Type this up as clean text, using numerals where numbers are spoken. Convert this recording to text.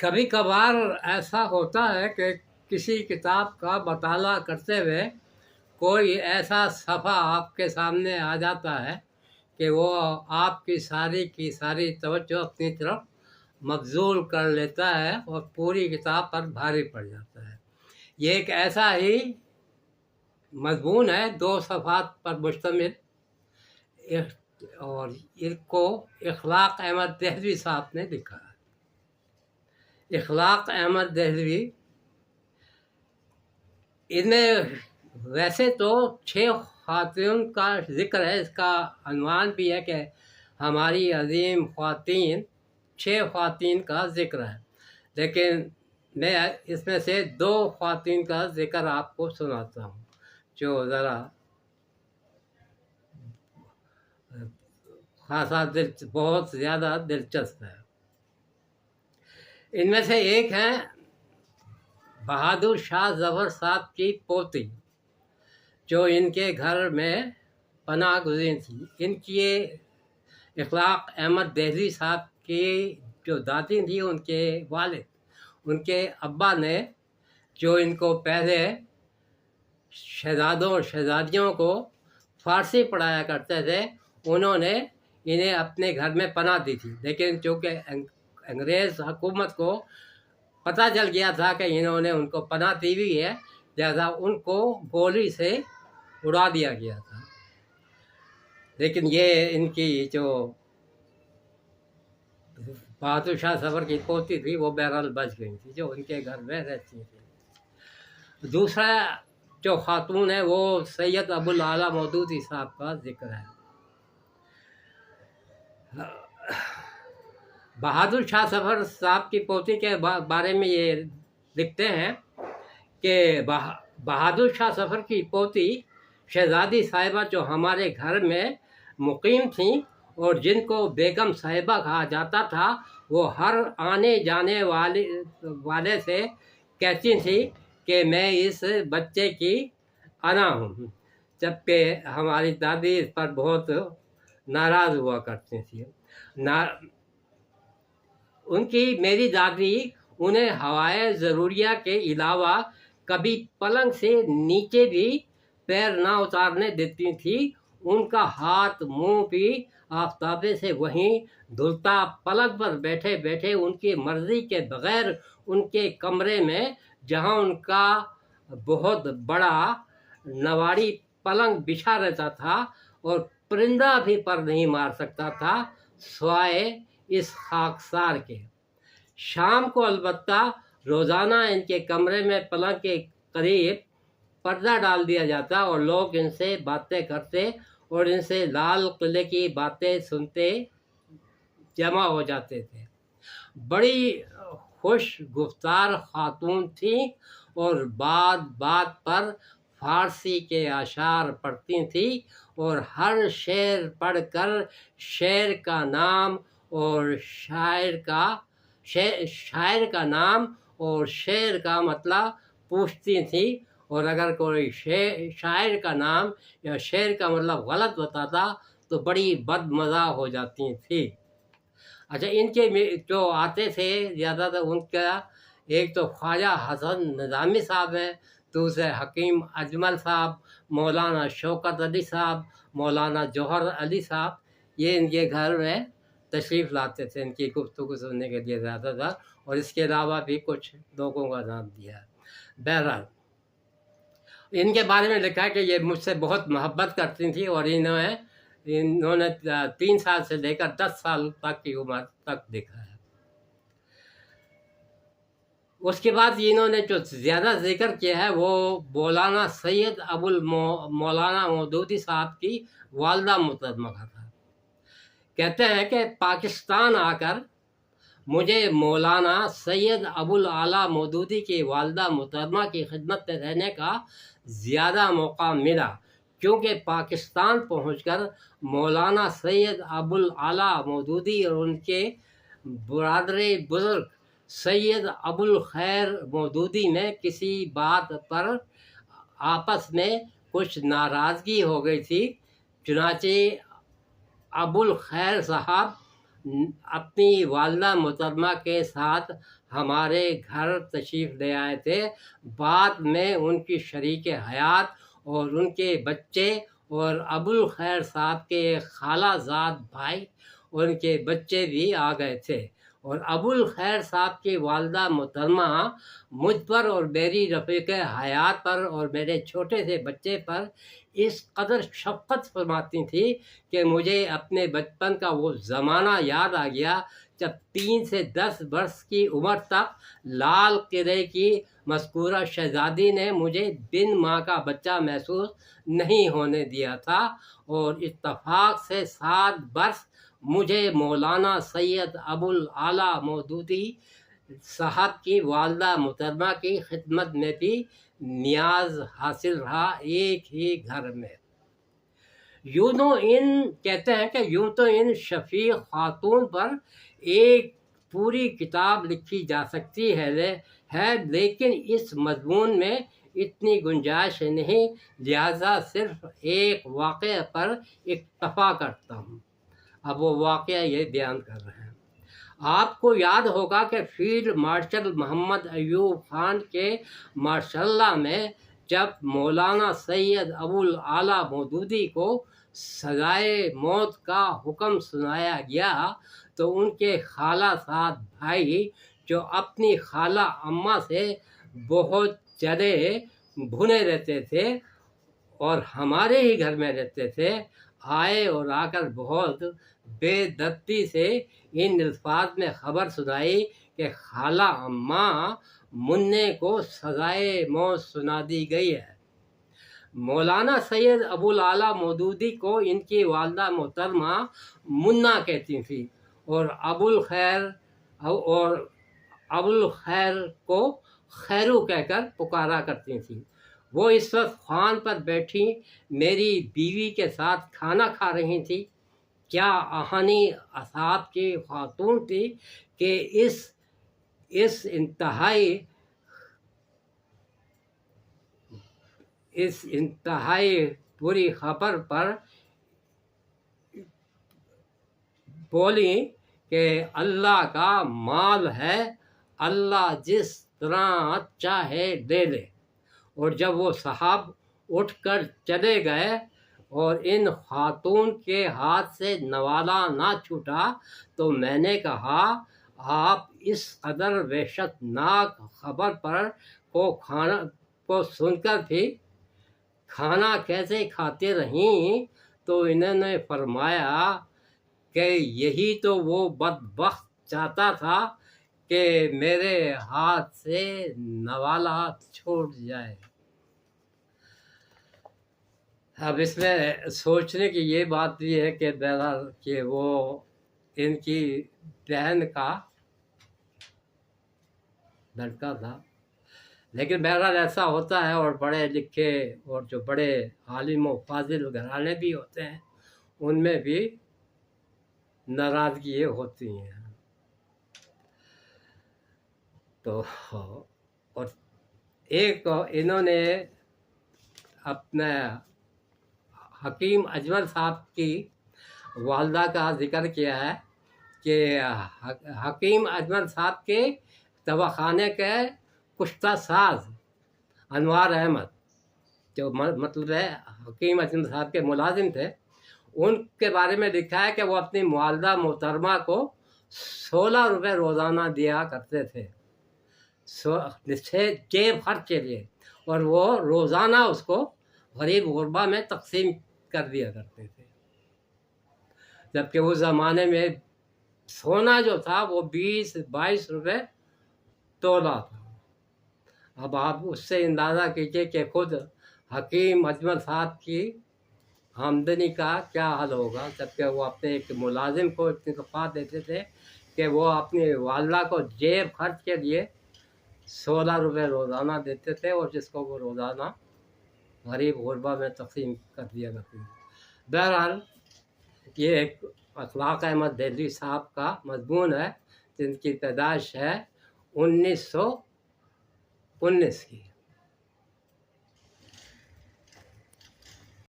کبھی کبھار ایسا ہوتا ہے کہ کسی کتاب کا مطالعہ کرتے ہوئے کوئی ایسا صفحہ آپ کے سامنے آ جاتا ہے کہ وہ آپ کی ساری توجہ اپنی طرف مبذول کر لیتا ہے اور پوری کتاب پر بھاری پڑ جاتا ہے۔ یہ ایک ایسا ہی مضمون ہے 2 صفحات پر مشتمل، اور ان کو اخلاق احمد دہلوی صاحب نے لکھا ہے۔ اخلاق احمد دہلوی، ان میں ویسے تو 6 خواتین کا ذکر ہے، اس کا عنوان بھی ہے کہ ہماری عظیم خواتین، 6 خواتین کا ذکر ہے، لیکن میں اس میں سے 2 خواتین کا ذکر آپ کو سناتا ہوں جو ذرا خاصا بہت زیادہ دلچسپ ہے۔ ان میں سے ایک ہیں بہادر شاہ ظفر صاحب کی پوتی، جو ان کے گھر میں پناہ گزین تھی۔ ان کی اخلاق احمد دہلوی صاحب کی جو دادی تھی، ان کے والد، ان کے ابا نے جو ان کو پہلے شہزادوں اور شہزادیوں کو فارسی پڑھایا کرتے تھے، انہوں نے انہیں اپنے گھر میں پناہ دی تھی، لیکن چونکہ انگریز حکومت کو پتہ چل گیا تھا کہ انہوں نے ان کو پناہ دی ہوئی ہے، لہذا ان کو گولی سے اڑا دیا گیا تھا۔ لیکن یہ ان کی جو بہادر شاہ ظفر کی پوتی تھی وہ بہرحال بچ گئی تھی، جو ان کے گھر میں رہتی تھی۔ دوسرا جو خاتون ہے وہ سید ابوالعالیٰ مودودی صاحب کا ذکر ہے۔ بہادر شاہ ظفر صاحب کی پوتی کے بارے میں یہ لکھتے ہیں کہ بہادر شاہ ظفر کی پوتی شہزادی صاحبہ جو ہمارے گھر میں مقیم تھیں اور جن کو بیگم صاحبہ کہا جاتا تھا، وہ ہر آنے جانے والے سے کہتی تھی کہ میں اس بچے کی انا ہوں، جبکہ ہماری دادی اس پر بہت ناراض ہوا کرتی تھی۔ میری دادی انہیں ہوائے ضروریہ کے علاوہ کبھی پلنگ سے نیچے بھی پیر نہ اتارنے دیتی تھی۔ ان کا ہاتھ منہ بھی آفتابے سے وہیں دھلتا، پلنگ پر بیٹھے بیٹھے ان کی مرضی کے بغیر ان کے کمرے میں، جہاں ان کا بہت بڑا نواڑی پلنگ بچھا رہتا تھا اور پرندہ بھی پر نہیں مار سکتا تھا سوائے اس خاکسار کے۔ شام کو البتہ روزانہ ان کے کمرے میں پلنگ کے قریب پردہ ڈال دیا جاتا اور لوگ ان سے باتیں کرتے اور ان سے لال قلعے کی باتیں سنتے جمع ہو جاتے تھے۔ بڑی خوش گفتار خاتون تھیں اور بات بات پر فارسی کے اشعار پڑھتی تھیں اور ہر شعر پڑھ کر شعر کا نام اور شاعر کا نام اور شعر کا مطلب پوچھتی تھیں، اور اگر کوئی شاعر کا نام یا شعر کا مطلب غلط بتاتا تو بڑی بد مزہ ہو جاتی تھی۔ اچھا، ان کے جو آتے تھے زیادہ تر، ان کا ایک تو خواجہ حسن نظامی صاحب ہیں، دوسرے حکیم اجمل صاحب، مولانا شوکت علی صاحب، مولانا جوہر علی صاحب، یہ ان کے گھر میں تشریف لاتے تھے ان کی گفتگو سننے کے لیے زیادہ تر، اور اس کے علاوہ بھی کچھ لوگوں کا نام دیا ہے۔ بہرحال ان کے بارے میں لکھا ہے کہ یہ مجھ سے بہت محبت کرتی تھیں اور انہوں نے 3 سال سے لے کر 10 سال تک کی عمر تک دیکھا ہے۔ اس کے بعد انہوں نے جو زیادہ ذکر کیا ہے وہ مولانا سید مولانا مودودی صاحب کی والدہ محترمہ کا تھا۔ کہتے ہیں کہ پاکستان آ کر مجھے مولانا سید ابوالعالیٰ مودودی کی والدہ محترمہ کی خدمت میں رہنے کا زیادہ موقع ملا، کیونکہ پاکستان پہنچ کر مولانا سید ابوالعالیٰ مودودی اور ان کے برادر بزرگ سید ابوالخیر مودودی میں کسی بات پر آپس میں کچھ ناراضگی ہو گئی تھی۔ چنانچہ ابوالخیر صاحب اپنی والدہ محترمہ کے ساتھ ہمارے گھر تشریف لے آئے تھے۔ بعد میں ان کی شریک حیات اور ان کے بچے اور ابوالخیر صاحب کے خالہ زاد بھائی اور ان کے بچے بھی آ گئے تھے، اور ابوالخیر صاحب کی والدہ محترمہ مجھ پر اور میری رفیق حیات پر اور میرے چھوٹے سے بچے پر اس قدر شفقت فرماتی تھی کہ مجھے اپنے بچپن کا وہ زمانہ یاد آ گیا جب 3 سے 10 برس کی عمر تک لال قلعے کی مذکورہ شہزادی نے مجھے بن ماں کا بچہ محسوس نہیں ہونے دیا تھا، اور اتفاق سے 7 برس مجھے مولانا سید ابوالعلا مودودی صاحب کی والدہ محترمہ کی خدمت میں بھی نیاز حاصل رہا، ایک ہی گھر میں۔ کہتے ہیں کہ یوں تو ان شفیق خاتون پر ایک پوری کتاب لکھی جا سکتی ہے، لیکن اس مضمون میں اتنی گنجائش نہیں، لہذا صرف ایک واقعہ پر اکتفا کرتا ہوں۔ اب وہ واقعہ یہ بیان کر رہے ہیں۔ آپ کو یاد ہوگا کہ فیلڈ مارشل محمد ایوب خان کے مارشلہ میں جب مولانا سید ابوالعلا مودودی کو سزائے موت کا حکم سنایا گیا تو ان کے خالہ زاد بھائی جو اپنی خالہ اماں سے بہت جلے بھنے رہتے تھے اور ہمارے ہی گھر میں رہتے تھے، آئے اور آ کر بہت بے دردی سے ان الفاظ میں خبر سنائی کہ خالہ اماں منع کو سزائے موت سنا دی گئی ہے۔ مولانا سید ابوالعلا مودودی کو ان کی والدہ محترمہ منا کہتی تھیں اور ابوالخیر کو خیرو کہہ کر پکارا کرتی تھیں۔ وہ اس وقت خوان پر بیٹھی میری بیوی کے ساتھ کھانا کھا رہی تھی۔ کیا آہنی اصحاب کی خاتون تھی کہ اس انتہائی بری خبر پر بولی کہ اللہ کا مال ہے، اللہ جس طرح چاہے لے لے، اور جب وہ صاحب اٹھ کر چلے گئے اور ان خاتون کے ہاتھ سے نوالا نہ چھوٹا تو میں نے کہا آپ اس قدر وحشت ناک خبر کو سن کر بھی کھانا کیسے کھاتے رہیں؟ تو انہوں نے فرمایا کہ یہی تو وہ بدبخت چاہتا تھا کہ میرے ہاتھ سے نوالا چھوٹ جائے۔ اب اس میں سوچنے کی یہ بات بھی ہے کہ بہرحال کہ وہ ان کی بہن کا لڑکا تھا، لیکن بہرحال ایسا ہوتا ہے، اور پڑھے لکھے اور جو بڑے عالم و فاضل گھرانے بھی ہوتے ہیں ان میں بھی ناراضگی ہوتی ہیں۔ تو اور ایک انہوں نے اپنے حکیم اجمل صاحب کی والدہ کا ذکر کیا ہے کہ حکیم اجمل صاحب کے دواخانے کے کشتہ ساز انوار احمد، جو مطلب ہے حکیم اجمل صاحب کے ملازم تھے، ان کے بارے میں لکھا ہے کہ وہ اپنی والدہ محترمہ کو 16 روپے روزانہ دیا کرتے تھے جیب خرچ کے لیے، اور وہ روزانہ اس کو غریب غربا میں تقسیم کر دیا کرتے تھے، جبکہ اس زمانے میں سونا جو تھا وہ 20-22 روپے تولا تھا۔ اب آپ اس سے اندازہ کیجئے کہ خود حکیم اجمل صاحب کی آمدنی کا کیا حل ہوگا، جبکہ وہ اپنے ایک ملازم کو اتنی تنخواہ دیتے تھے کہ وہ اپنی والدہ کو جیب خرچ کے لیے 16 روپے روزانہ دیتے تھے، اور جس کو وہ روزانہ غریب غربا میں تقسیم کر دیا کرتے تھے۔ بہرحال یہ ایک اخلاق احمد دہلوی صاحب کا مضمون ہے، جن کی پیدائش ہے 1919 کی۔